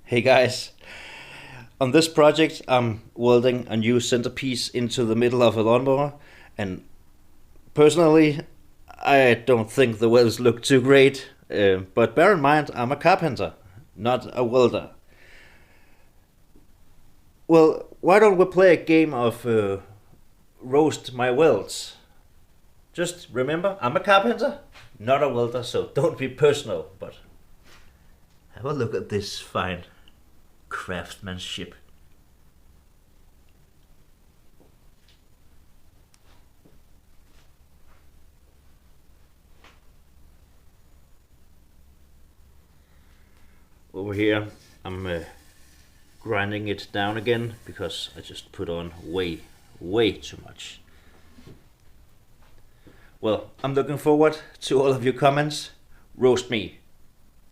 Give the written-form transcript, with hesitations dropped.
Hey guys, on this project I'm welding a new centerpiece into the middle of a lawnmower, and personally I don't think the welds look too great, but bear in mind I'm a carpenter, not a welder. Well, why don't we play a game of roast my welds? Just remember, I'm a carpenter, not a welder, so don't be personal, but have a look at this fine craftsmanship. Over here, I'm grinding it down again because I just put on way too much. Well, I'm looking forward to all of your comments. Roast me.